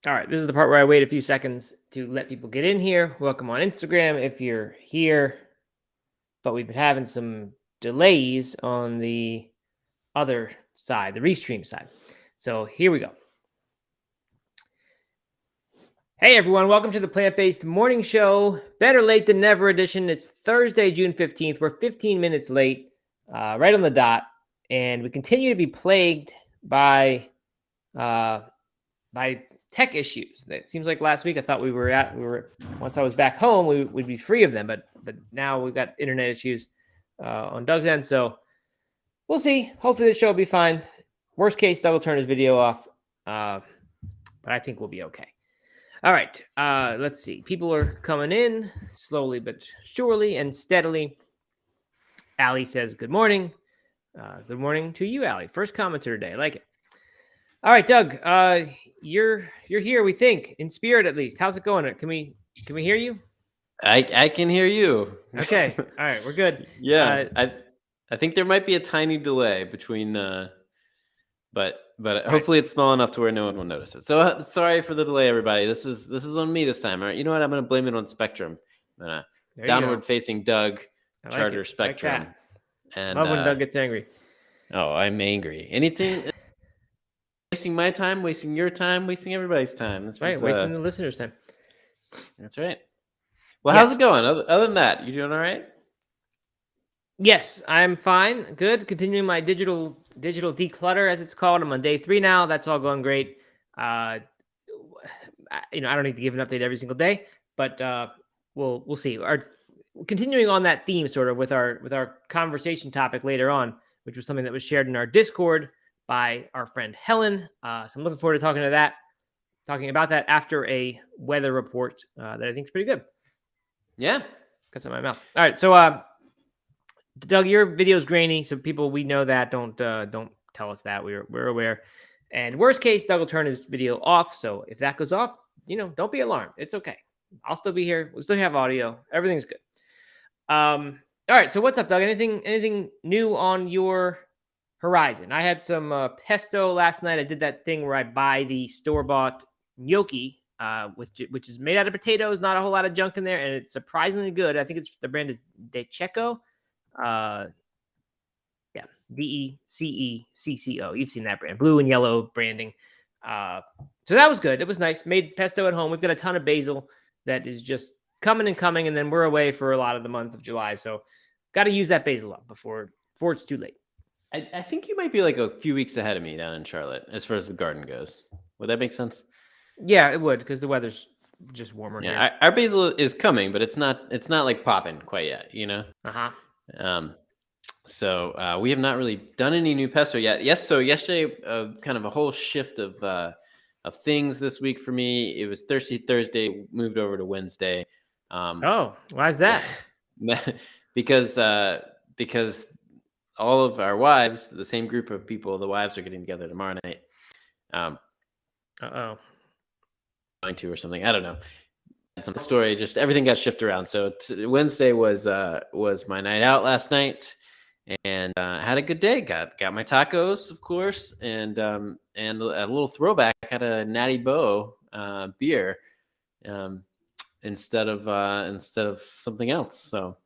All right, this is the part where I wait a few seconds to let people get in here. Welcome on Instagram if you're here. But we've been having some delays on the other side, the restream side. So here we go. Hey everyone, welcome to the Plant-Based Morning Show. Better late than never edition. It's Thursday, June 15th. We're 15 minutes late, right on the dot. And we continue to be plagued by tech issues. It seems like last week I thought we were once I was back home, we'd be free of them, but now we've got internet issues on Doug's end. So we'll see. Hopefully this show will be fine. Worst case, Doug will turn his video off. But I think we'll be okay. All right. Let's see. People are coming in slowly but surely and steadily. Allie says, good morning. Good morning to you, Allie. First commenter today. I like it. All right, Doug, you're here, we think, in spirit at least. How's it going? Can we hear you? I can hear you. Okay. All right, we're good. Yeah, I think there might be a tiny delay between, but hopefully it's small enough to where no one will notice it. So sorry for the delay, everybody. This is on me this time. All right, you know what? I'm gonna blame it on Spectrum. Downward facing Doug, Charter Spectrum. And love when Doug gets angry. Oh, I'm angry. Anything. Wasting my time, wasting your time, wasting everybody's time. That's right, wasting the listeners' time. That's right. Well, how's it going? Other than that, you doing all right? Yes, I'm fine. Good. Continuing my digital declutter, as it's called. I'm on day 3 now. That's all going great. I don't need to give an update every single day, but we'll see. Continuing on that theme, sort of with our conversation topic later on, which was something that was shared in our Discord by our friend Helen. So I'm looking forward to talking about that after a weather report that I think is pretty good. Yeah. Got some in my mouth. All right. So, Doug, your video is grainy. So people, we know that. Don't tell us that. We're aware. And worst case, Doug will turn his video off. So if that goes off, don't be alarmed. It's okay. I'll still be here. We'll still have audio. Everything's good. All right. So what's up, Doug? Anything new on your horizon? I had some pesto last night. I did that thing where I buy the store-bought gnocchi, which is made out of potatoes, not a whole lot of junk in there, and it's surprisingly good. I think the brand is De Cecco. DECECCO. You've seen that brand, blue and yellow branding. So that was good. It was nice. Made pesto at home. We've got a ton of basil that is just coming, and then we're away for a lot of the month of July. So got to use that basil up before it's too late. I think you might be like a few weeks ahead of me down in Charlotte as far as the garden goes. Would that make sense? Yeah, it would, because the weather's just warmer. Yeah, our basil is coming, but it's not like popping quite yet, So we have not really done any new pesto yet. Yes, so yesterday, kind of a whole shift of things this week for me. It was Thursday, moved over to Wednesday. Why is that? Because all of our wives, the same group of people, the wives are getting together tomorrow night. Going to or something. I don't know. Some story, just everything got shifted around. So Wednesday was my night out last night, and had a good day. Got my tacos, of course, and a little throwback. Had a Natty Bo beer instead of something else. So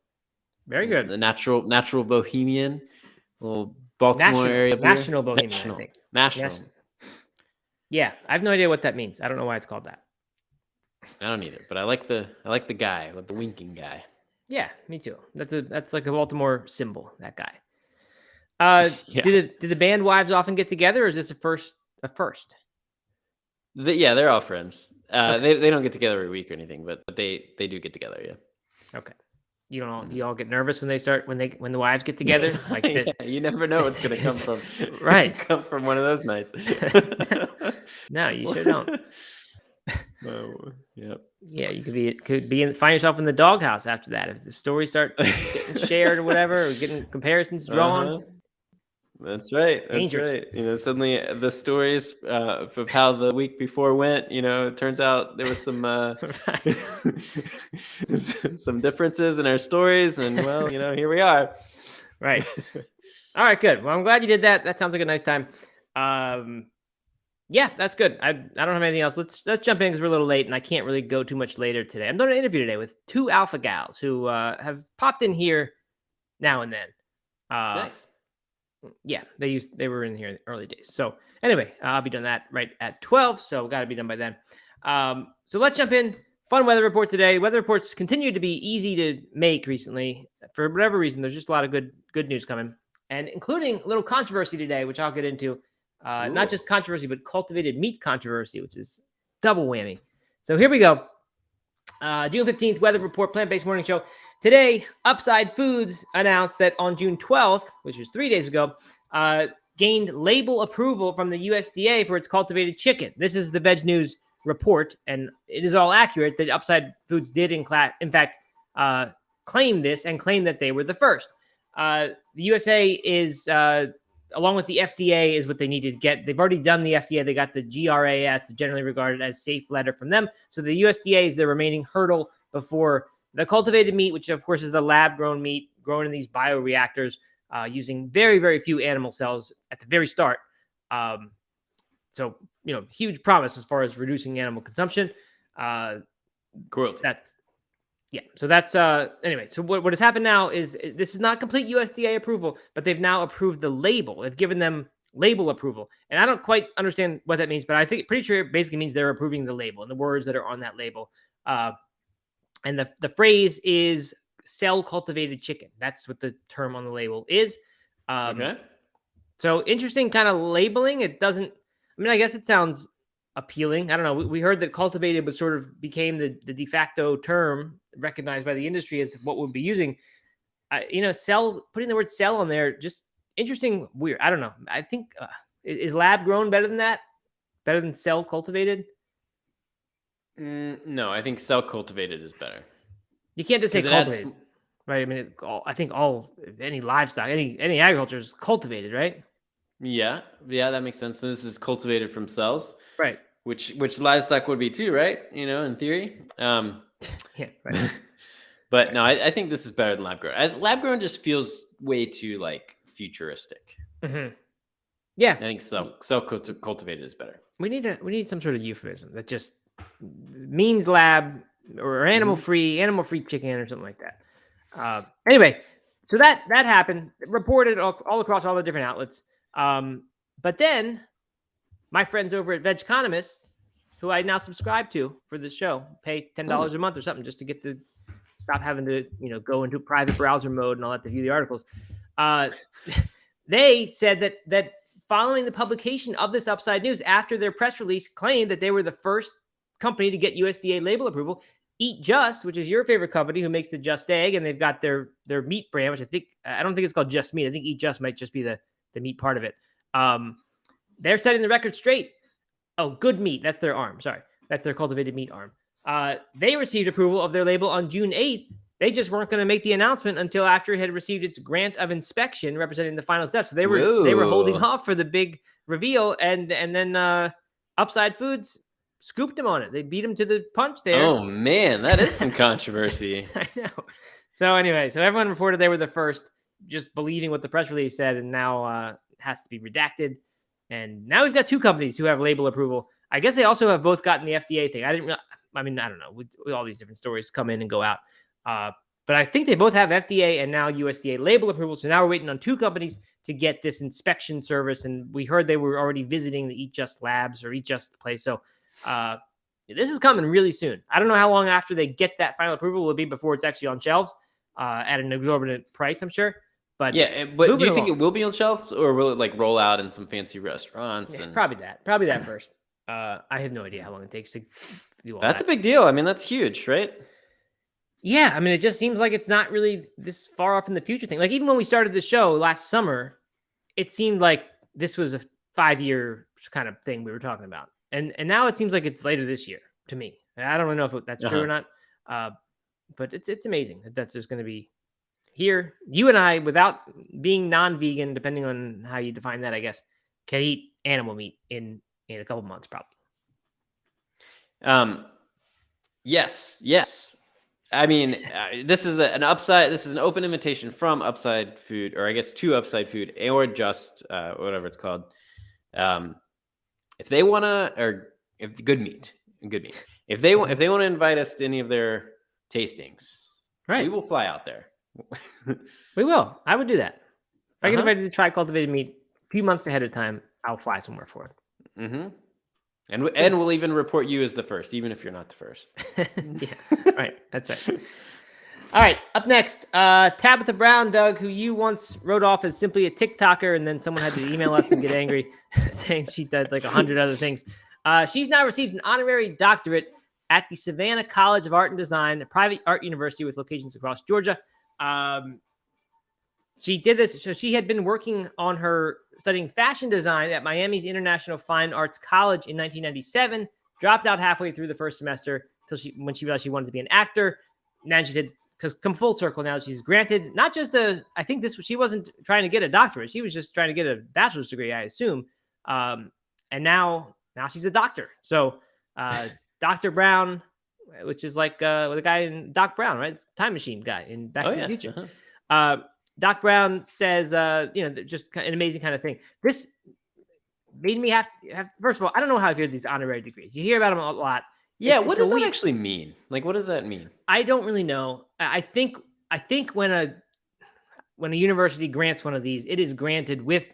very good. The natural Bohemian, little Baltimore area beer. National Bohemian, I think. National. Yeah, I have no idea what that means. I don't know why it's called that. I don't either, but I like the guy with the winking guy. Yeah, me too. That's like a Baltimore symbol, that guy. Yeah. Did the band wives often get together, or is this a first? Yeah, they're all friends. Okay. They don't get together every week or anything, but they do get together. Yeah. Okay. You all get nervous when the wives get together. Like yeah, you never know what's going to come from. Right. Come from one of those nights. No, you sure don't. Yep. Yeah, you could find yourself in the doghouse after that if the stories start getting shared or whatever, or getting comparisons drawn. That's right. Dangerous. Right. Suddenly the stories of how the week before went. It turns out there was some some differences in our stories, and here we are. Right. All right. Good. Well, I'm glad you did that. That sounds like a nice time. Yeah, that's good. I don't have anything else. Let's jump in because we're a little late and I can't really go too much later today. I'm doing an interview today with two alpha gals who have popped in here now and then. Nice. Yeah, they were in here in the early days. So anyway, I'll be doing that right at 12. So got to be done by then. So let's jump in. Fun weather report today. Weather reports continue to be easy to make recently. For whatever reason, there's just a lot of good news coming, and including a little controversy today, which I'll get into. Not just controversy, but cultivated meat controversy, which is double whammy. So here we go. June 15th, weather report, plant-based morning show. Today, Upside Foods announced that on June 12th, which was 3 days ago, gained label approval from the USDA for its cultivated chicken. This is the Veg News report, and it is all accurate that Upside Foods did in fact claim this and claim that they were the first. The USA is, along with the FDA, is what they need to get. They've already done the FDA. They got the GRAS, the generally regarded as safe letter from them. So the USDA is the remaining hurdle before the cultivated meat, which of course is the lab-grown meat grown in these bioreactors using very, very few animal cells at the very start. So, huge promise as far as reducing animal consumption. Cruelty. So that's anyway. So what has happened now is this is not complete USDA approval, but they've now approved the label. They've given them label approval, and I don't quite understand what that means, but I think pretty sure it basically means they're approving the label and the words that are on that label. And the phrase is cell cultivated chicken. That's what the term on the label is. Okay. So interesting kind of labeling. It doesn't. I mean, I guess it sounds appealing. I don't know. We heard that cultivated was sort of became the de facto term recognized by the industry as what we'll be using. Putting the word cell on there, just interesting, weird. I don't know. I think is lab grown better than that? Better than cell cultivated? No, I think cell cultivated is better. You can't just say cultivated, right? I mean, I think any livestock, any agriculture is cultivated, right? Yeah, that makes sense. So this is cultivated from cells, right? Which livestock would be too, right? In theory. Yeah, right. But no, I think this is better than lab grown. Lab grown just feels way too futuristic. Mm-hmm. Yeah, I think cell cultivated is better. We need some sort of euphemism that just means lab or animal free chicken or something like that. Anyway, so that happened, reported all across all the different outlets. But then my friends over at Vegconomist, who I now subscribe to for this show, pay $10 a month or something just to get to stop having to go into private browser mode and all that to view the articles. They said that following the publication of this Upside News, after their press release claimed that they were the first company to get USDA label approval, Eat Just, which is your favorite company who makes the Just Egg, and they've got their meat brand, which I don't think it's called Just Meat. I think Eat Just might just be the meat part of it. They're setting the record straight. Oh, Good Meat. That's their arm. Sorry. That's their cultivated meat arm. They received approval of their label on June 8th. They just weren't going to make the announcement until after it had received its grant of inspection representing the final steps. So they were holding off for the big reveal, and then Upside Foods scooped them on it. They beat them to the punch there. Oh man, that is some controversy. I know. So anyway, everyone reported they were the first, just believing what the press release said, and now it has to be redacted. And now we've got two companies who have label approval. I guess they also have both gotten the FDA thing. I don't know. With all these different stories come in and go out. But I think they both have FDA and now USDA label approval. So now we're waiting on two companies to get this inspection service. And we heard they were already visiting the Eat Just labs or Eat Just place. So this is coming really soon. I don't know how long after they get that final approval will be before it's actually on shelves at an exorbitant price, I'm sure. But yeah, but do you think it will be on shelves, or will it roll out in some fancy restaurants? Yeah, probably that first. I have no idea how long it takes to do all that. That's a big deal. I mean, that's huge, right? Yeah, I mean, it just seems like it's not really this far off in the future thing. Like even when we started the show last summer, it seemed like this was a 5-year kind of thing we were talking about, and now it seems like it's later this year to me. I don't really know if that's true or not, but it's amazing that that's just going to be here. You and I, without being non-vegan, depending on how you define that, I guess, can eat animal meat in a couple months, probably. Yes. I mean, this is an Upside. This is an open invitation from Upside Food, or I guess to Upside Food, or just whatever it's called. if they want to, or if good meat. If they want to invite us to any of their tastings, we will fly out there. We will. I would do that. If I get invited to try cultivated meat a few months ahead of time, I'll fly somewhere for it. Mm-hmm. And we'll even report you as the first, even if you're not the first. Yeah, right. That's right. All right. Up next, Tabitha Brown, Doug, who you once wrote off as simply a TikToker, and then someone had to email us and get angry, saying she did like 100 other things. She's now received an honorary doctorate at the Savannah College of Art and Design, a private art university with locations across Georgia. She did this. So she had been working on her studying fashion design at Miami's International Fine Arts College in 1997, dropped out halfway through the first semester when she realized she wanted to be an actor. Now she said, because come full circle now, she's granted not just she wasn't trying to get a doctorate. She was just trying to get a bachelor's degree, I assume. And now she's a doctor. So Dr. Brown, which is like the guy in Doc Brown, right? It's Time Machine guy in Back to the Future. Doc Brown says, just an amazing kind of thing. This made me have first of all, I don't know how I feel these honorary degrees. You hear about them a lot. Yeah, what does that actually mean? Like, what does that mean? I don't really know. I think when a university grants one of these, it is granted with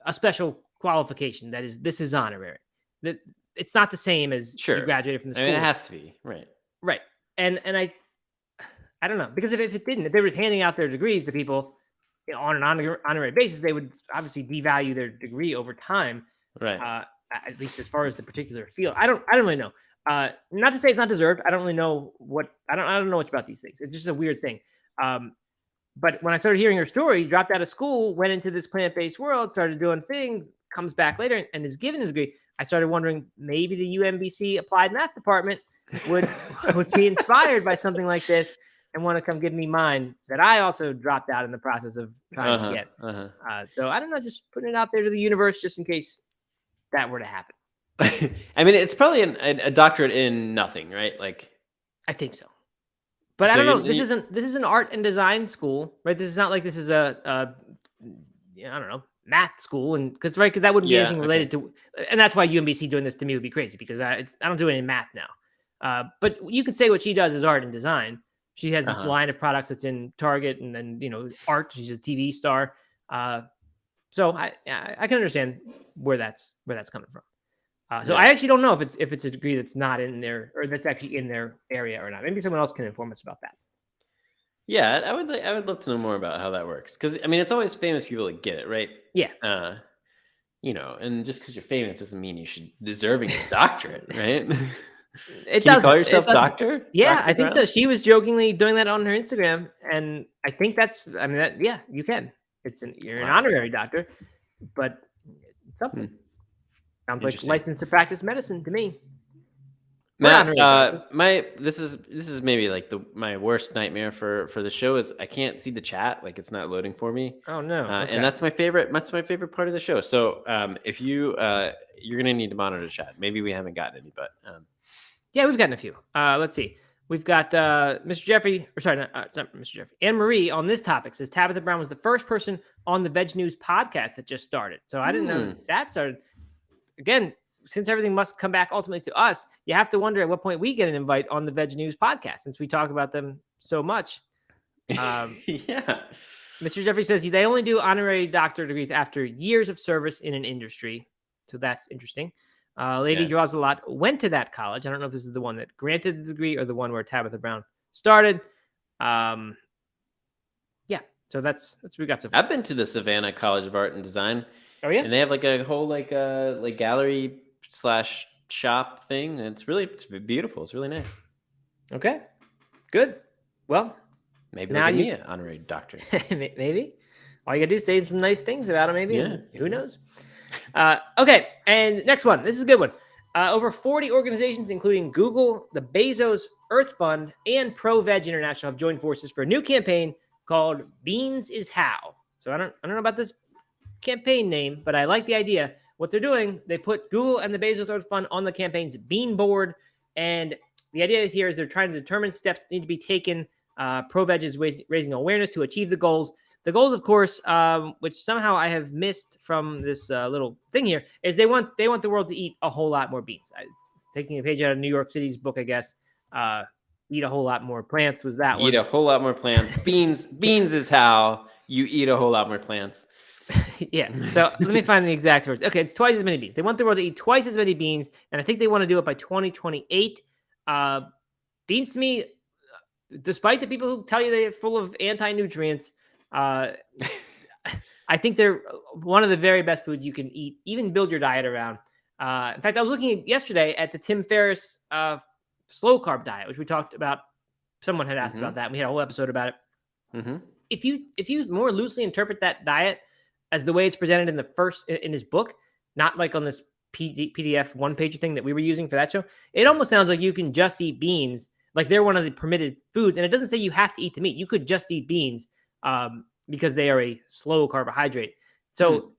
a special qualification. That is, this is honorary. That it's not the same as you graduated from the school. I mean, it has to be, right? Right. And I don't know, because if they were handing out their degrees to people on an honorary basis, they would obviously devalue their degree over time. Right. At least as far as the particular field. I don't really know. Not to say it's not deserved. I don't really know I don't know much about these things. It's just a weird thing. But when I started hearing her story, dropped out of school, went into this plant-based world, started doing things, comes back later and is given a degree. I started wondering maybe the UMBC applied math department would be inspired by something like this and want to come give me mine that I also dropped out in the process of trying to get. So I don't know, just putting it out there to the universe just in case that were to happen. I mean, it's probably a doctorate in nothing, right? Like, I think so. But I don't know. This is an art and design school, right? This is not like this is I don't know, math school, and because that wouldn't be anything related to, and that's why UMBC doing this to me would be crazy because I don't do any math now. But you could say what she does is art and design. She has this line of products that's in Target, and then art. She's a TV star, so I can understand where that's coming from. So I actually don't know if it's a degree that's not in there or that's actually in their area or not. Maybe someone else can inform us about that. Yeah, I would love to know more about how that works because I mean it's always famous people that get it, right? Yeah. And just because you're famous doesn't mean you should deserving a doctorate, right? Can you call yourself doctor? Yeah, Dr. I think so. She was jokingly doing that on her Instagram, and I think you can. You're an honorary doctor, but it's something. Sounds like licensed to practice medicine to me. Matt, this is maybe like my worst nightmare for the show is I can't see the chat, like it's not loading for me. Oh no! Okay. And that's my favorite part of the show. So if you're gonna need to monitor the chat. Maybe we haven't gotten any, but yeah, we've gotten a few. Let's see. We've got Mr. Jeffrey, or sorry, not Mr. Jeffrey. Anne Marie on this topic says Tabitha Brown was the first person on the Veg News podcast that just started. So I didn't know that started. Again, since everything must come back ultimately to us, you have to wonder at what point we get an invite on the Veg News podcast since we talk about them so much. Yeah. Mr. Jeffrey says they only do honorary doctor degrees after years of service in an industry. So that's interesting. Lady Draws a Lot went to that college. I don't know if this is the one that granted the degree or the one where Tabitha Brown started. So that's what we got so far. I've been to the Savannah College of Art and Design. Oh yeah, and they have like a whole like gallery / shop thing. And it's beautiful. It's really nice. Okay, good. Well, maybe now you an honorary doctorate. Maybe all you gotta do is say some nice things about it. Maybe who knows? Okay, and next one. This is a good one. Over 40 organizations, including Google, the Bezos Earth Fund, and Pro Veg International, have joined forces for a new campaign called "Beans is How." So I don't know about this campaign name, but I like the idea. What they're doing, they put Google and the Bezos Earth Fund on the campaign's bean board, and the idea here is they're trying to determine steps that need to be taken. Pro Veg is raising awareness to achieve the goals. the goals, of course, which somehow I have missed from this little thing here, is they want the world to eat a whole lot more beans. It's taking a page out of New York City's book, I guess. Eat a whole lot more plants was that one. Eat a whole lot more plants. Beans is how you eat a whole lot more plants. Yeah. So let me find the exact words. Okay, it's twice as many beans. They want the world to eat twice as many beans, and I think they want to do it by 2028. Beans to me, despite the people who tell you they're full of anti-nutrients, I think they're one of the very best foods you can eat, even build your diet around. In fact, I was looking yesterday at the Tim Ferriss slow carb diet, which we talked about. Someone had asked about that. And we had a whole episode about it. Mm-hmm. If you more loosely interpret that diet as the way it's presented in his book, not like on this PDF one-page thing that we were using for that show, it almost sounds like you can just eat beans, like they're one of the permitted foods. And it doesn't say you have to eat the meat. You could just eat beans because they are a slow carbohydrate. So,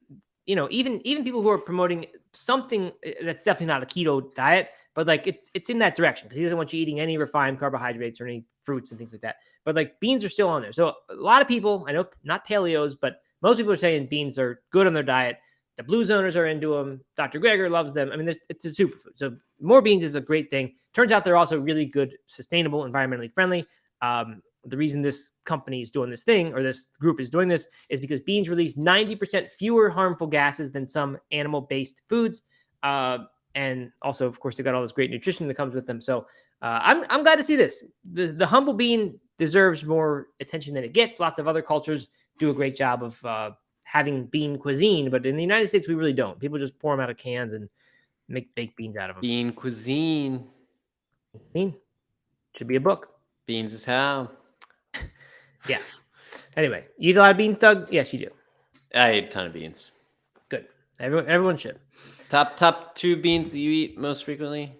even people who are promoting something that's definitely not a keto diet, but like it's in that direction, because he doesn't want you eating any refined carbohydrates or any fruits and things like that. But like beans are still on there. So a lot of people, I know not paleos, but most people are saying beans are good on their diet. The Blue Zoners are into them. Dr. Greger loves them. I mean, it's a superfood. So more beans is a great thing. Turns out they're also really good, sustainable, environmentally friendly. The reason this company is doing this thing, or this group is doing this, is because beans release 90% fewer harmful gases than some animal-based foods. And also, of course, they've got all this great nutrition that comes with them. So I'm glad to see this. The humble bean deserves more attention than it gets. Lots of other cultures do a great job of having bean cuisine, but in the United States, we really don't. People just pour them out of cans and make baked beans out of them. Bean cuisine. Bean should be a book. Beans is how. Yeah. Anyway, you eat a lot of beans, Doug? Yes, you do. I eat a ton of beans. Good. Everyone should. Top 2 beans that you eat most frequently?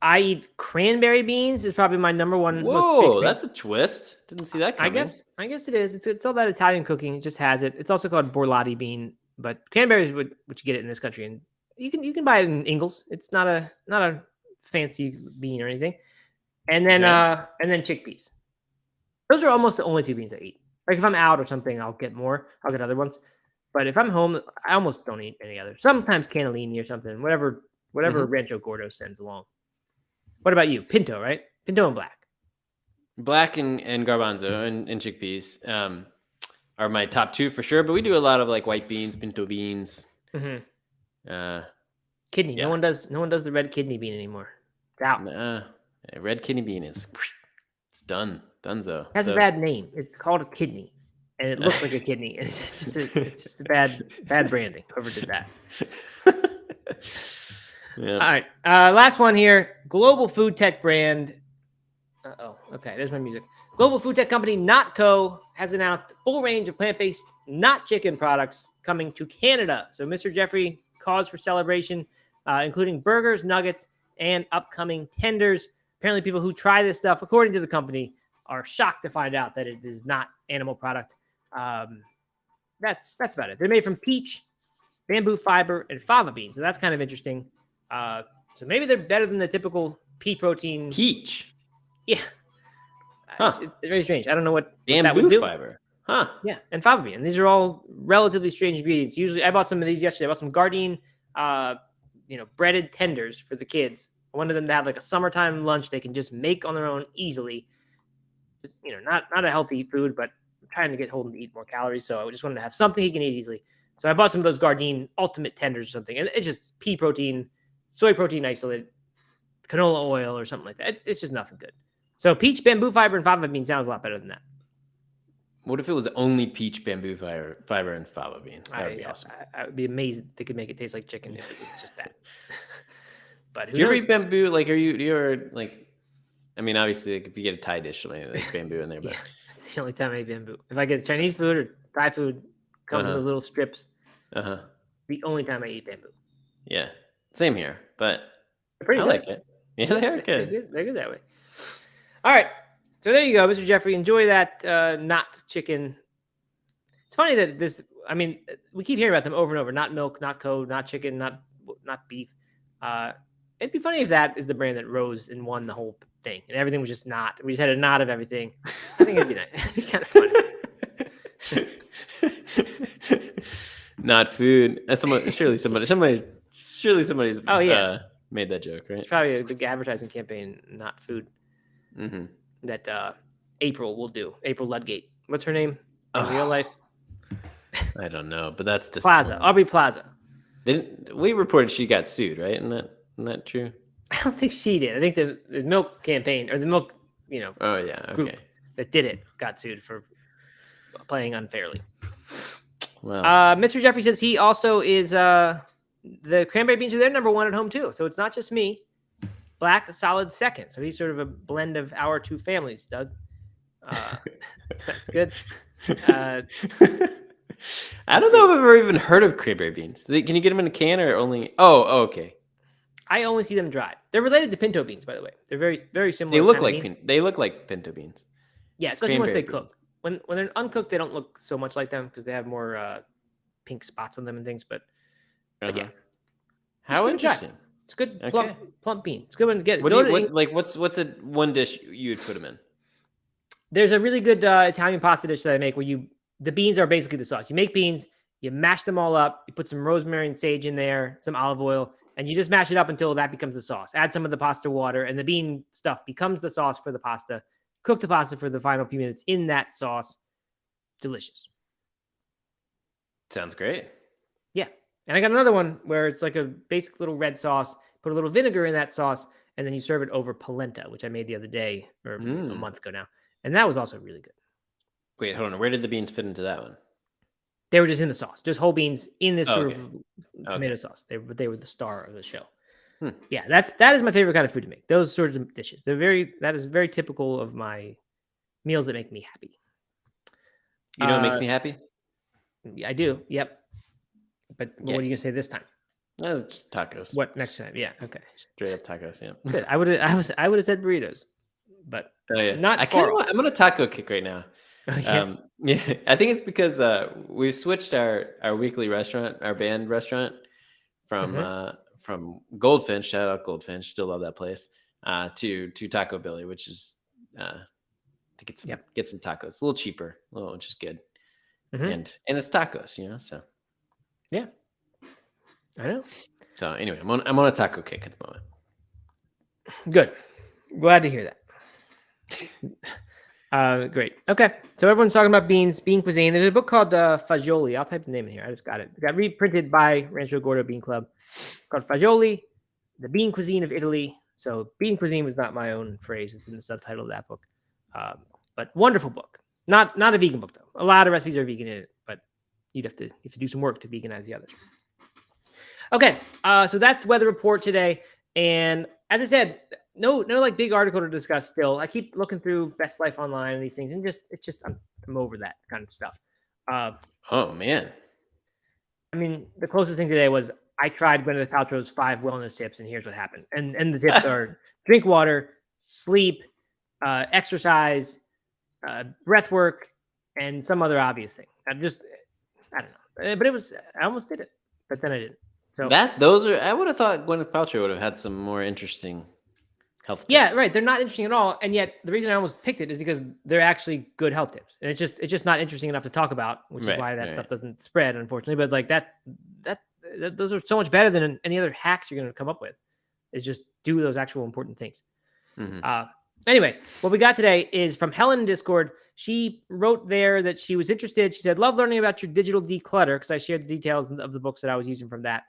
I eat cranberry beans is probably my number one. Whoa, that's a twist. Didn't see that coming. I guess it is. It's all that Italian cooking. It just has it. It's also called borlotti bean, but cranberries would you get it in this country, and you can buy it in Ingles. It's not a fancy bean or anything. And then chickpeas. Those are almost the only 2 beans I eat. Like if I'm out or something, I'll get more. I'll get other ones. But if I'm home, I almost don't eat any other. Sometimes cannellini or something. Whatever Rancho Gordo sends along. What about you? Pinto, right? Pinto and black. Black and garbanzo and chickpeas are my top 2 for sure. But we do a lot of like white beans, pinto beans. Mm-hmm. Kidney. Yeah. No one does the red kidney bean anymore. It's out. Red kidney bean it's done. Dunzo. It has a bad name. It's called a kidney, and it looks like a kidney. And it's just a bad branding. Whoever did that. Yeah. All right. Last one here. Global food tech brand. Okay. There's my music. Global food tech company NotCo has announced full range of plant-based NotChicken products coming to Canada. So Mr. Jeffrey, cause for celebration, including burgers, nuggets, and upcoming tenders. Apparently, people who try this stuff, according to the company, are shocked to find out that it is not animal product. That's about it. They're made from peach, bamboo fiber, and fava beans. So that's kind of interesting. So maybe they're better than the typical pea protein. Peach? Yeah. It's very strange. I don't know what bamboo fiber. Huh. Yeah, and fava bean. And these are all relatively strange ingredients. Usually, I bought some of these yesterday. I bought some Gardein, breaded tenders for the kids. I wanted them to have like a summertime lunch they can just make on their own easily. Not a healthy food, but I'm trying to get Holden to eat more calories. So I just wanted to have something he can eat easily. So I bought some of those Gardein Ultimate Tenders or something. And it's just pea protein, soy protein isolate, canola oil or something like that. It's just nothing good. So peach, bamboo fiber, and fava bean sounds a lot better than that. What if it was only peach, bamboo fiber, and fava bean? That would be awesome. I would be amazed if they could make it taste like chicken if it was just that. But do you ever eat bamboo? Like, you're like, I mean, obviously, like, if you get a Thai dish, there's bamboo in there. But it's the only time I eat bamboo. If I get Chinese food or Thai food, comes in those little strips. The only time I eat bamboo. Yeah, same here. But they're pretty good. Like it. Yeah, they're good. They're good that way. All right. So there you go, Mr. Jeffrey. Enjoy that NotChicken. It's funny that this, I mean, we keep hearing about them over and over. Not milk, not co, not chicken, not beef. It'd be funny if that is the brand that rose and won the whole thing. And everything was just not. We just had a knot of everything. I think it'd be nice. It'd be kind of funny. Not food. Somebody's Oh, yeah. made that joke, right? It's probably a big advertising campaign, not food, Mm-hmm. that April will do. April Ludgate. What's her name in Oh, real life? I don't know, but that's Plaza. Aubrey Plaza. We reported she got sued, right? Isn't that true? I don't think she did. I think the milk campaign or the milk, Oh yeah, group okay. that did it got sued for playing unfairly. Well, Mr. Jeffrey says he also is the cranberry beans are their number one at home too. So it's not just me. Black solid second. So he's sort of a blend of our two families, Doug. That's good. I don't know if I've ever even heard of cranberry beans. Can you get them in a can or only? Oh, okay. I only see them dried. They're related to pinto beans, by the way. They're very, very similar. They look like pinto beans. Yeah, especially once they Cranberry cook. When they're uncooked, they don't look so much like them because they have more pink spots on them and things. But yeah, How interesting. It's good Okay. plump bean. It's good one to get. What's a one dish you would put them in? There's a really good Italian pasta dish that I make where the beans are basically the sauce. You make beans, you mash them all up, you put some rosemary and sage in there, some olive oil, and you just mash it up until that becomes the sauce. Add some of the pasta water, and the bean stuff becomes the sauce for the pasta. Cook the pasta for the final few minutes in that sauce. Delicious. Sounds great. Yeah. And I got another one where it's like a basic little red sauce. Put a little vinegar in that sauce, and then you serve it over polenta, which I made the other day or a month ago now. And that was also really good. Wait, hold on. Where did the beans fit into that one? They were just in the sauce, just whole beans in this sort of tomato sauce. They were the star of the show. Yeah, that is my favorite kind of food to make. Those sorts of dishes. That is very typical of my meals that make me happy. You know what makes me happy? I do. Yep. But what are you gonna say this time? It's tacos. What next time? Yeah. Okay. Straight up tacos. Yeah. Good. I would have said burritos, but not. I'm on a taco kick right now. Okay. Yeah, I think it's because we've switched our weekly restaurant, our band restaurant, from Goldfinch. Shout out Goldfinch, still love that place. To Taco Billy, which is to get some tacos, a little cheaper, which is good, and it's tacos, so yeah, I know. So anyway, I'm on a taco kick at the moment. Good, glad to hear that. Great. Okay. So everyone's talking about bean cuisine. There's a book called Fagioli. I'll type the name in here. I just got it. It got reprinted by Rancho Gordo Bean Club called Fagioli, the bean cuisine of Italy. So bean cuisine was not my own phrase. It's in the subtitle of that book. But wonderful book. Not a vegan book though. A lot of recipes are vegan in it, but you have to do some work to veganize the others. Okay. So that's weather report today. And as I said, no like big article to discuss still. I keep looking through Best Life Online and these things, and I'm over that kind of stuff. Oh man. I mean, the closest thing today was I tried Gwyneth Paltrow's 5 wellness tips, and here's what happened. And the tips are drink water, sleep, exercise, breath work, and some other obvious thing. I don't know. But I almost did it, but then I didn't. So I would have thought Gwyneth Paltrow would have had some more interesting health tips. Yeah, right. They're not interesting at all. And yet the reason I almost picked it is because they're actually good health tips. And it's just not interesting enough to talk about, which is why that stuff doesn't spread, unfortunately. But like those are so much better than any other hacks you're going to come up with. Is just do those actual important things. Anyway, what we got today is from Helen in Discord. She wrote there that she was interested. She said, love learning about your digital declutter, because I shared the details of the books that I was using from that.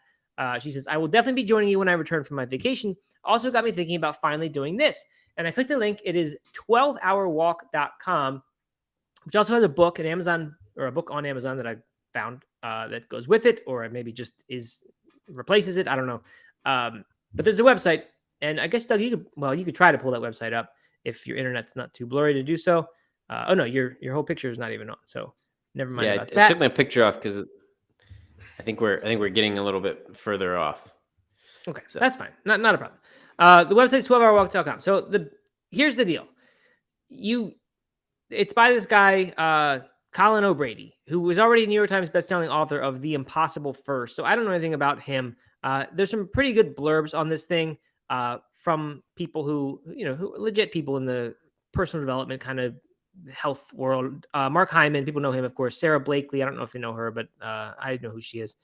She says, I will definitely be joining you when I return from my vacation. Also got me thinking about finally doing this. And I clicked the link. It is 12hourwalk.com, which also has a book on Amazon that I found that goes with it, or maybe just replaces it. I don't know. But there's a website, and I guess, Doug, you could try to pull that website up if your internet's not too blurry to do so. Oh no, your whole picture is not even on. So never mind about that. I took my picture off because I think we're getting a little bit further off. Okay, so that's fine. Not a problem. The website is 12hourwalk.com. So here's the deal. It's by this guy, Colin O'Brady, who was already a New York Times bestselling author of The Impossible First. So I don't know anything about him. There's some pretty good blurbs on this thing from people who legit people in the personal development kind of health world. Mark Hyman, people know him, of course. Sarah Blakely, I don't know if they know her, but I know who she is.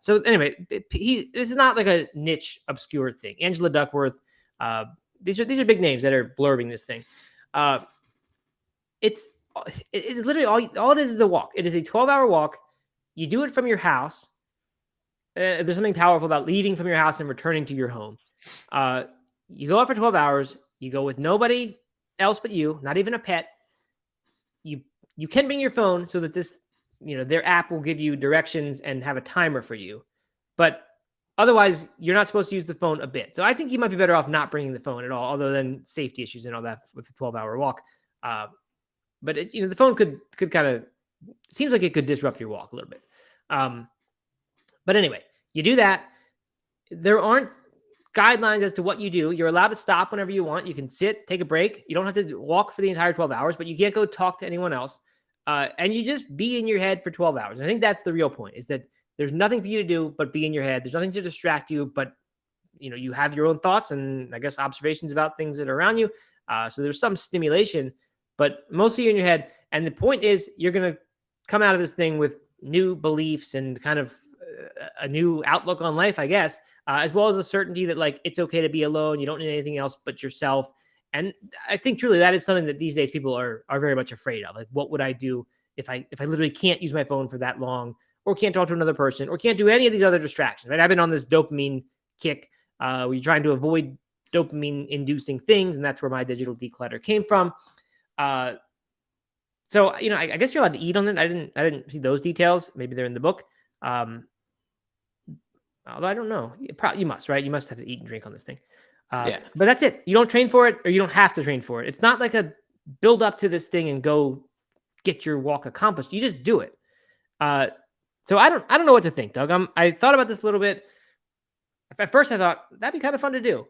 So anyway, this is not like a niche, obscure thing. Angela Duckworth. These are big names that are blurbing this thing. It is literally all it is a walk. It is a 12-hour walk. You do it from your house. There's something powerful about leaving from your house and returning to your home. You go out for 12 hours. You go with nobody else but you, not even a pet. You can bring your phone so that this, their app will give you directions and have a timer for you. But otherwise, you're not supposed to use the phone a bit. So I think you might be better off not bringing the phone at all, other than safety issues and all that with a 12-hour walk. But the phone could kind of, seems like it could disrupt your walk a little bit. But anyway, you do that. There aren't guidelines as to what you do. You're allowed to stop whenever you want. You can sit, take a break. You don't have to walk for the entire 12 hours, but you can't go talk to anyone else. And you just be in your head for 12 hours. And I think that's the real point, is that there's nothing for you to do but be in your head. There's nothing to distract you, but you have your own thoughts and I guess observations about things that are around you. So there's some stimulation, but mostly you're in your head. And the point is you're going to come out of this thing with new beliefs and kind of a new outlook on life, I guess, as well as a certainty that like, it's okay to be alone. You don't need anything else but yourself. And I think truly that is something that these days people are very much afraid of. Like, what would I do if I literally can't use my phone for that long, or can't talk to another person, or can't do any of these other distractions, right? I've been on this dopamine kick where you're trying to avoid dopamine inducing things. And that's where my digital declutter came from. So, I guess you're allowed to eat on it. I didn't see those details. Maybe they're in the book. Although I don't know. You must, right? You must have to eat and drink on this thing. Yeah. But that's it. You don't train for it, or you don't have to train for it. It's not like a build up to this thing and go get your walk accomplished. You just do it. So I don't know what to think, Doug. I thought about this a little bit. At first I thought that'd be kind of fun to do.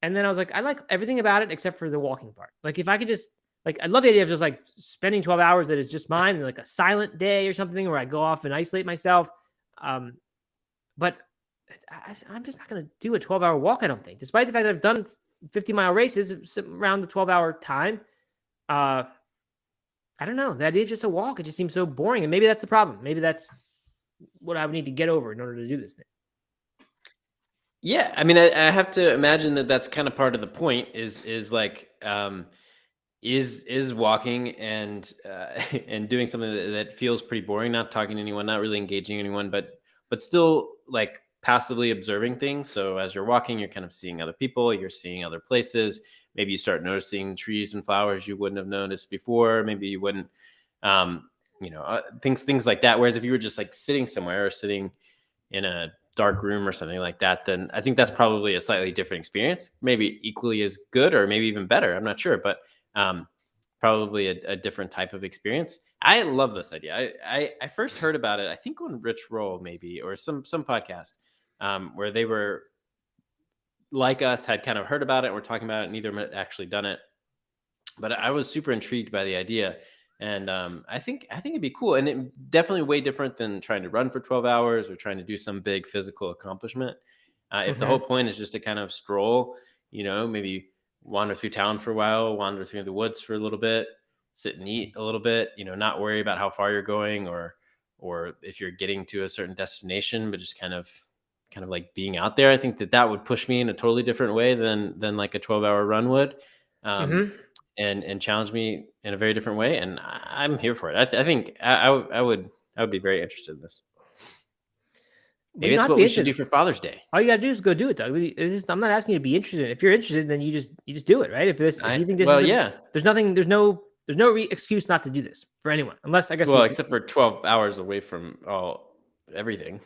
And then I was like, I like everything about it except for the walking part. Like if I could just, like, I love the idea of just like spending 12 hours that is just mine, and like a silent day or something where I go off and isolate myself. But I'm just not going to do a 12-hour walk, I don't think, despite the fact that I've done 50-mile races around the 12-hour time. I don't know. The idea of just a walk, it just seems so boring. And maybe that's the problem. Maybe that's what I would need to get over in order to do this thing. Yeah. I mean, I have to imagine that that's kind of part of the point is like, is walking and doing something that feels pretty boring, not talking to anyone, not really engaging anyone, but still like passively observing things. So as you're walking, you're kind of seeing other people, you're seeing other places. Maybe you start noticing trees and flowers you wouldn't have noticed before. Maybe you wouldn't, things like that. Whereas if you were just like sitting somewhere or sitting in a dark room or something like that, then I think that's probably a slightly different experience. Maybe equally as good, or maybe even better. I'm not sure, but probably a different type of experience. I love this idea. I first heard about it, I think on Rich Roll maybe, or some podcast where they were like us, had kind of heard about it and were talking about it, and neither of them had actually done it. But I was super intrigued by the idea. And I think it'd be cool. And it definitely way different than trying to run for 12 hours or trying to do some big physical accomplishment. If the whole point is just to kind of stroll, maybe wander through town for a while, wander through the woods for a little bit, sit and eat a little bit, not worry about how far you're going or if you're getting to a certain destination, but just kind of like being out there. I think that would push me in a totally different way than like a 12-hour run would. And challenge me in a very different way. And I'm here for it. I think I would be very interested in this. Maybe it's what we should do for Father's Day. All you gotta do is go do it, Doug. I'm not asking you to be interested. If you're interested, then you just do it, right? If you think this there's no excuse not to do this for anyone, unless I guess. Well, except for 12 hours away from everything.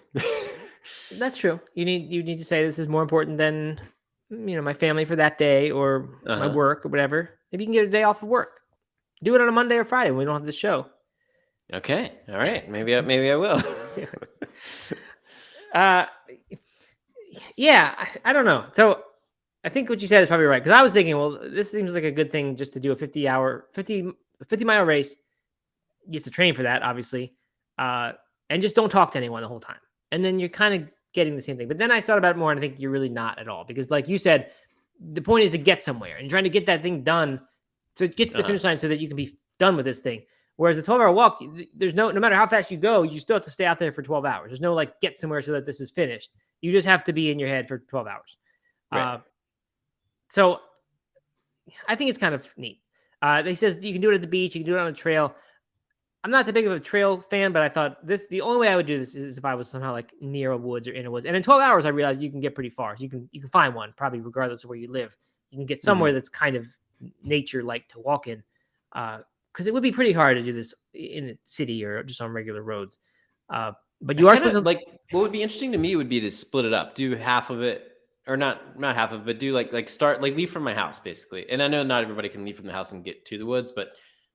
That's true. You need to say this is more important than my family for that day, or my work or whatever. Maybe you can get a day off of work. Do it on a Monday or Friday when we don't have the show. Okay. All right. Maybe I will. Yeah, I don't know. So I think what you said is probably right. Because I was thinking, well, this seems like a good thing just to do a 50-mile race. You get to train for that, obviously. And just don't talk to anyone the whole time. And then you're kind of getting the same thing. But then I thought about it more, and I think you're really not at all. Because like you said, the point is to get somewhere and trying to get that thing done to get to the finish line so that you can be done with this thing. Whereas the 12-hour walk, there's no matter how fast you go, you still have to stay out there for 12 hours. There's no like get somewhere so that this is finished. You just have to be in your head for 12 hours. Right. So I think it's kind of neat. He says you can do it at the beach, you can do it on a trail. I'm not that big of a trail fan, but I thought the only way I would do this is if I was somehow like near a woods or in a woods. And in 12 hours, I realized you can get pretty far. So you can find one, probably regardless of where you live. You can get somewhere that's kind of nature-like to walk in. Because it would be pretty hard to do this in a city or just on regular roads. But you are supposed to like. What would be interesting to me would be to split it up, do half of it, or not half of it, but do like start like leave from my house basically. And I know not everybody can leave from the house and get to the woods, but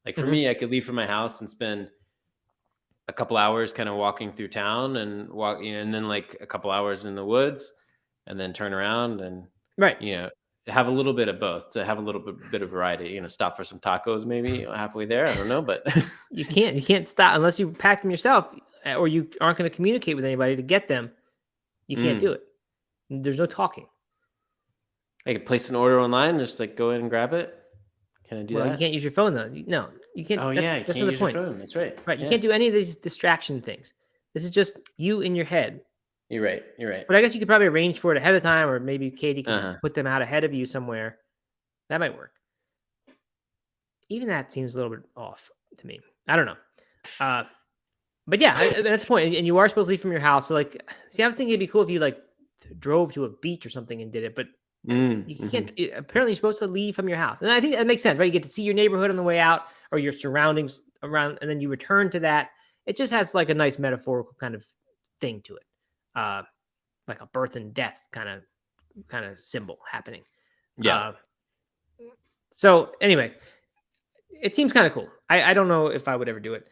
like for me, I could leave from my house and spend a couple hours kind of walking through town and walk, and then like a couple hours in the woods, and then turn around and have a little bit of both, to have a little bit of variety. Stop for some tacos maybe halfway there. I don't know, but you can't stop unless you pack them yourself, or you aren't going to communicate with anybody to get them. You can't do it. There's no talking. I could place an order online and just like go in and grab it. Can I do that? You can't use your phone though. No, you can't. Oh yeah, you can't use your phone. That's right. Right, you can't do any of these distraction things. This is just you in your head. You're right. But I guess you could probably arrange for it ahead of time, or maybe Katie can put them out ahead of you somewhere. That might work. Even that seems a little bit off to me. I don't know. But yeah, that's the point. And you are supposed to leave from your house. So like, see, I was thinking it'd be cool if you like drove to a beach or something and did it, but you can't. Apparently, you're supposed to leave from your house, and I think that makes sense, right? You get to see your neighborhood on the way out, or your surroundings around, and then you return to that. It just has like a nice metaphorical kind of thing to it, like a birth and death kind of symbol happening. Yeah. So anyway, it seems kind of cool. I don't know if I would ever do it.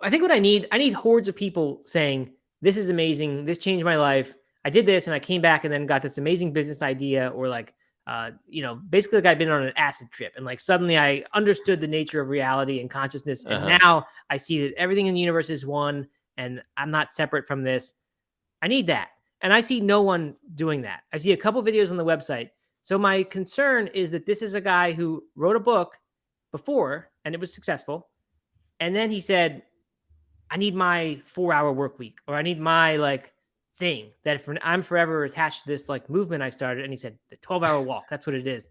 I think what I need hordes of people saying, this is amazing. This changed my life. I did this and I came back and then got this amazing business idea, or like, basically like I've been on an acid trip and like suddenly I understood the nature of reality and consciousness. And now I see that everything in the universe is one and I'm not separate from this. I need that. And I see no one doing that. I see a couple videos on the website. So my concern is that this is a guy who wrote a book before and it was successful. And then he said, I need my 4-hour work week, or I need my like thing that I'm forever attached to this like movement I started. And he said the 12-hour walk. That's what it is.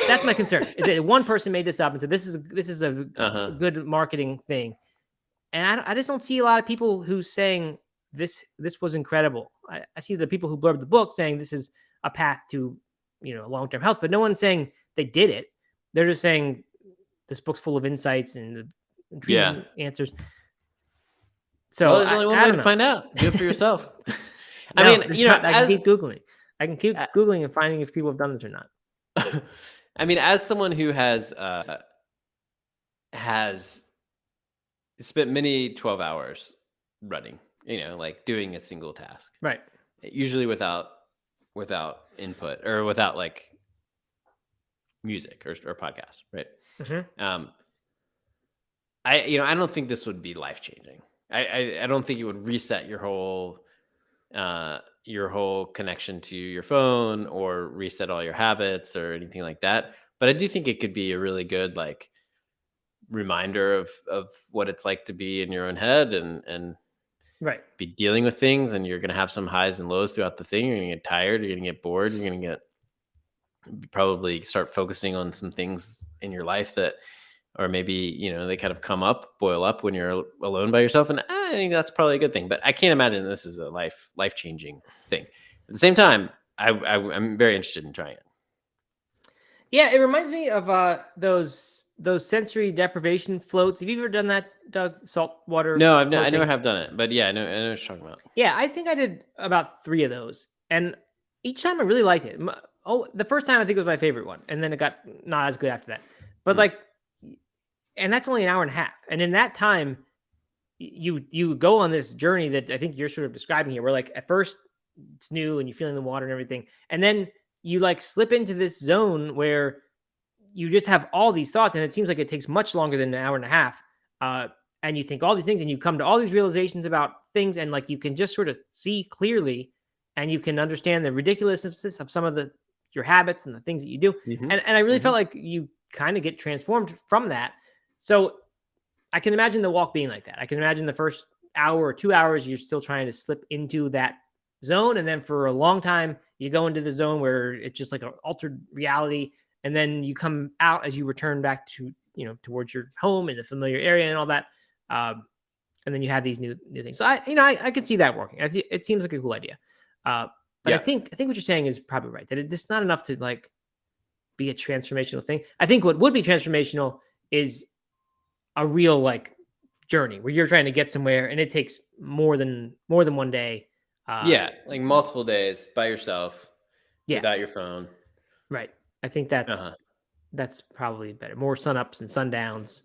That's my concern. Is that one person made this up and said this is a good marketing thing, and I just don't see a lot of people who saying this was incredible. I see the people who blurbed the book saying this is a path to long-term health, but no one's saying they did it. They're just saying this book's full of insights and answers. So there's only one way to find out. Do it for yourself. I can keep Googling. I can keep Googling and finding if people have done this or not. I mean, as someone who has spent many 12 hours running, like doing a single task, right? Usually without input or without like music or podcast, right? I don't think this would be life changing. I don't think it would reset your whole connection to your phone or reset all your habits or anything like that. But I do think it could be a really good like reminder of what it's like to be in your own head and be dealing with things. And you're going to have some highs and lows throughout the thing. You're going to get tired. You're going to get bored. You're going to probably start focusing on some things in your life that, or maybe, they kind of boil up when you're alone by yourself. And I think that's probably a good thing, but I can't imagine this is a life-changing thing. At the same time, I'm very interested in trying it. Yeah. It reminds me of those sensory deprivation floats. Have you ever done that, Doug? Saltwater? No, I never have done it, but yeah, I know what you're talking about. Yeah. I think I did about 3 of those. And each time I really liked it. The first time I think it was my favorite one. And then it got not as good after that. But and that's only an hour and a half. And in that time, you go on this journey that I think you're sort of describing here, where like at first it's new and you're feeling the water and everything. And then you like slip into this zone where you just have all these thoughts. And it seems like it takes much longer than an hour and a half. And you think all these things and you come to all these realizations about things. And like, you can just sort of see clearly and you can understand the ridiculousness of some of your habits and the things that you do. And I really felt like you kind of get transformed from that. So I can imagine the walk being like that. I can imagine the first hour or 2 hours, you're still trying to slip into that zone. And then for a long time, you go into the zone where it's just like an altered reality. And then you come out as you return back to, towards your home in the familiar area and all that. And then you have these new things. So I could see that working. It seems like a cool idea. But Yeah. I think what you're saying is probably right. That it's not enough to like be a transformational thing. I think what would be transformational is a real like journey where you're trying to get somewhere and it takes more than 1 day. Yeah, like multiple days by yourself, without your phone. Right. I think that's probably better. More sunups and sundowns.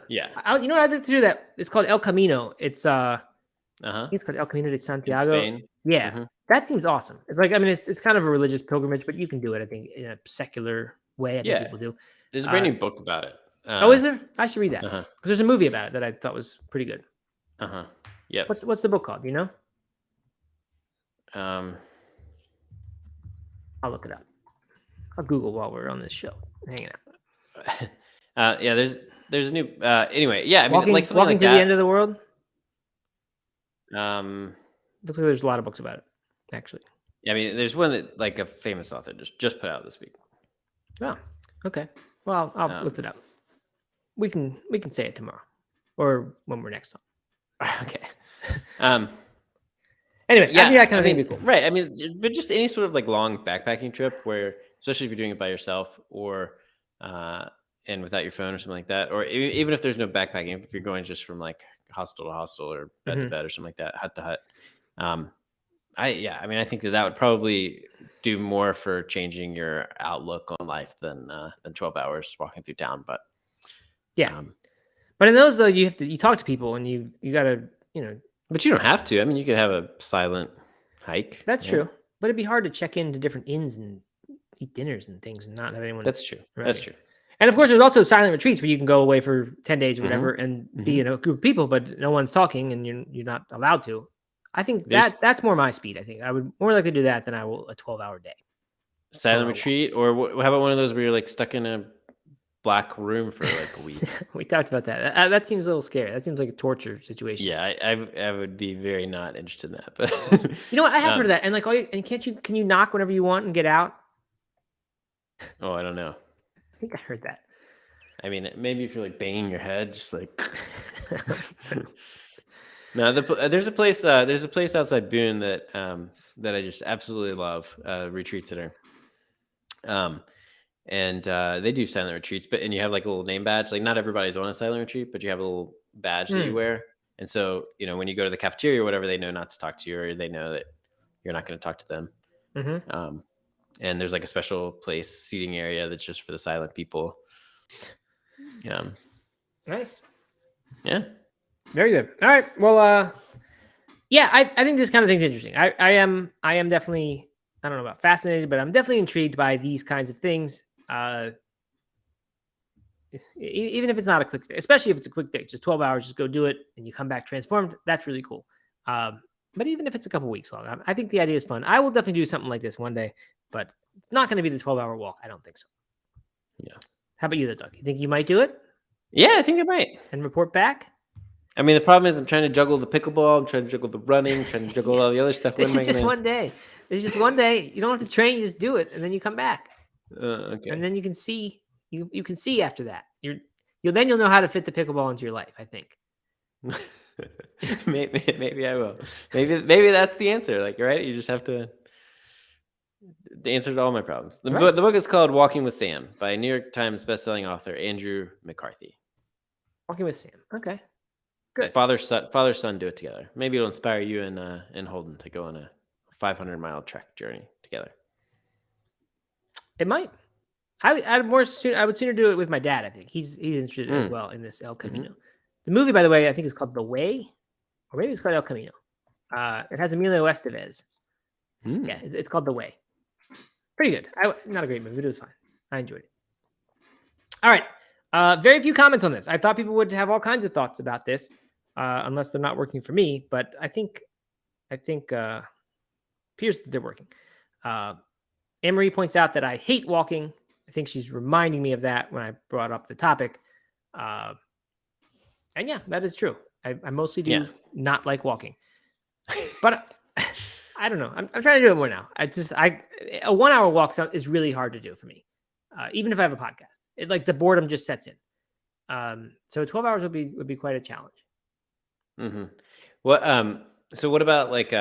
Yeah. You know what I did to do that? It's called El Camino. It's I Uh-huh. think it's called El Camino de In Santiago. Spain. Yeah, Mhm. that seems awesome. It's like, I mean, it's kind of a religious pilgrimage, but you can do it. I think in a secular way. I think Yeah. people do. There's a brand new book about it. Oh, is there? I should read that because Uh-huh. there's a movie about it that I thought was pretty good. Uh-huh. Yep. What's the book called? Do you know? Um I'll look it up. I'll Google while we're on this show, hanging out. yeah, there's a new anyway, yeah, I mean Walking, like something like to that. the end of the world. Um Looks like there's a lot of books about it, actually. I mean, there's one that like a famous author just put out this week. Oh, okay. Well, I'll look it up. We can say it tomorrow, or when we're next on. Okay. Anyway, Yeah, I think that kind of I thing mean, would be cool. right. I mean, but just any sort of like long backpacking trip where, especially if you're doing it by yourself or, and without your phone or something like that, or even if there's no backpacking, if you're going just from like hostel to hostel or bed to bed or something like that, hut to hut. I mean, I think that would probably do more for changing your outlook on life than 12 hours walking through town. But yeah, but in those though, you talk to people and you gotta, but you don't have to. I mean, you could have a silent hike. That's true. But it'd be hard to check into different inns and eat dinners and things and not have anyone. That's true. Around That's you. true. And of course, there's also silent retreats where you can go away for 10 days or whatever and be in a group of people, but no one's talking and you're not allowed to. I think that's more my speed. I think I would more likely do that than I will a 12-hour day. Silent retreat, or how about one of those where you're like stuck in a black room for like a week? We talked about that. That seems a little scary. That seems like a torture situation. Yeah, I would be very not interested in that. But you know what? I have heard of that. And like, can you knock whenever you want and get out? Oh, I don't know. I think I heard that. I mean, maybe if you're like banging your head, just like. No, there's a place outside Boone that I just absolutely love, retreat center. And they do silent retreats, and you have like a little name badge. Like not everybody's on a silent retreat, but you have a little badge that you wear. And so, when you go to the cafeteria or whatever, they know not to talk to you, or they know that you're not going to talk to them. And there's like a special seating area that's just for the silent people. Nice. Yeah. Very good. All right. Well, yeah, I think this kind of thing's interesting. I am definitely, I don't know about fascinated, but I'm definitely intrigued by these kinds of things. Even if it's not a quick fix, especially if it's a quick fix, just 12 hours, just go do it and you come back transformed. That's really cool. But even if it's a couple weeks long, I think the idea is fun. I will definitely do something like this one day, but it's not going to be the 12-hour walk. I don't think so. Yeah. How about you, though, Doug? You think you might do it? Yeah, I think I might. And report back? I mean, the problem is I'm trying to juggle the pickleball. I'm trying to juggle the running, trying to juggle all the other stuff. This is just one day. It's just one day. You don't have to train. You just do it, and then you come back. Okay. And then you can see. You can see after that. You'll know how to fit the pickleball into your life. I think. maybe I will. Maybe that's the answer. Like, right? You just have to. The answer to all my problems. The book is called Walking with Sam by New York Times bestselling author Andrew McCarthy. Walking with Sam. Okay. Good. Father son do it together. Maybe it'll inspire you and Holden to go on a 500-mile trek journey together. It might. I would sooner do it with my dad. I think he's interested as well in this El Camino. The movie, by the way, I think is called The Way, or maybe it's called El Camino. It has Emilio Estevez. Yeah, it's called The Way. Pretty good. Not a great movie, but it was fine. I enjoyed it. All right. Very few comments on this. I thought people would have all kinds of thoughts about this, unless they're not working for me. But I think appears that they're working. Emery points out that I hate walking. I think she's reminding me of that when I brought up the topic. And yeah, that is true. I mostly do Yeah. not like walking, but I don't know. I'm trying to do it more now. A 1 hour walk is really hard to do for me, even if I have a podcast. Like the boredom just sets in. So 12 hours would be quite a challenge. Mm-hmm. So what about like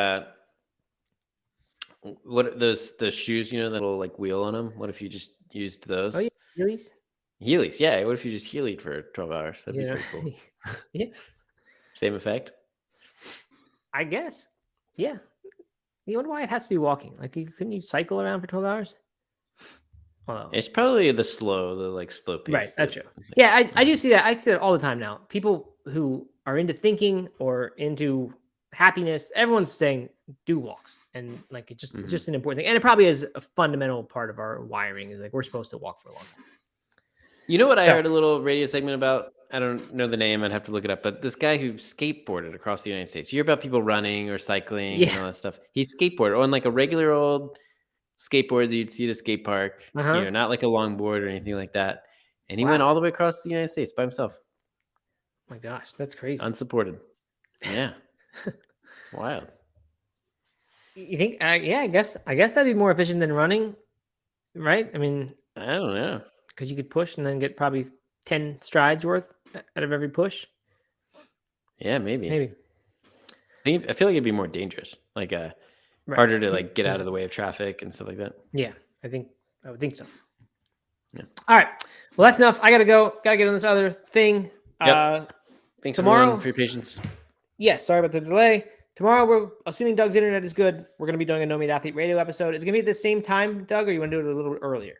what those shoes? You know, that little like wheel on them. What if you just used those? Oh yeah, Heelys. Heelys, yeah. What if you just Heeled for 12 hours? That'd be Yeah, pretty cool. yeah. Same effect. I guess. Yeah. You wonder why it has to be walking? Like, couldn't you cycle around for 12 hours? Well, It's probably the slow pace. right. That's true. Like, Yeah, I do see that. I see that all the time now. People who are into thinking or into happiness, everyone's saying do walks. And like, it's just an important thing. And it probably is a fundamental part of our wiring is like, we're supposed to walk for a long time. You know what I heard a little radio segment about? I don't know the name. I'd have to look it up. But this guy who skateboarded across the United States. You hear about people running or cycling and all that stuff. He skateboarded on like a regular old skateboard that you'd see at a skate park. You know, not like a longboard or anything like that. And he went all the way across the United States by himself. My gosh, that's crazy. Unsupported. Yeah. Wild. You think? Yeah, I guess that'd be more efficient than running, right? I mean, I don't know. Because you could push and then get probably 10 strides worth out of every push. Yeah, maybe. I feel like it'd be more dangerous, like harder to like get out of the way of traffic and stuff like that. Yeah, I would think so. Yeah. All right. Well, that's enough. I gotta go. Gotta get on this other thing. Yep. Thanks tomorrow for your patience. Yes. Sorry about the delay. Tomorrow, we're assuming Doug's internet is good. We're gonna be doing a No Meat Athlete Radio episode. Is it gonna be at the same time, Doug, or you want to do it a little bit earlier?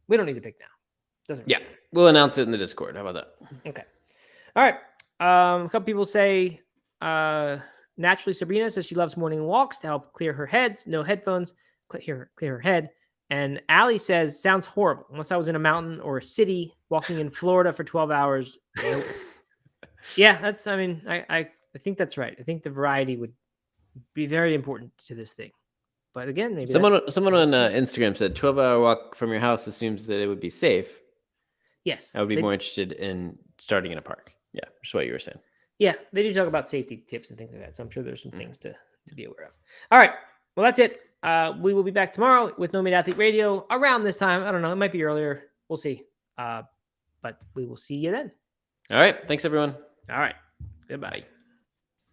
We don't need to pick now. Doesn't matter. Yeah, we'll announce it in the Discord. How about that? Okay. All right. A couple people say naturally Sabrina says she loves morning walks to help clear her heads. No headphones, clear her head. And Allie says sounds horrible unless I was in a mountain or a city walking in Florida for 12 hours. Nope. Yeah, that's. I mean, I think that's right. I think the variety would be very important to this thing. But again, maybe someone on Instagram said 12-hour walk from your house assumes that it would be safe. Yes. I would be more interested in starting in a park. Yeah, just what you were saying. Yeah, they do talk about safety tips and things like that. So I'm sure there's some things to be aware of. All right. Well, that's it. We will be back tomorrow with No Meat Athlete Radio around this time. I don't know. It might be earlier. We'll see. But we will see you then. All right. Thanks, everyone. All right. Goodbye.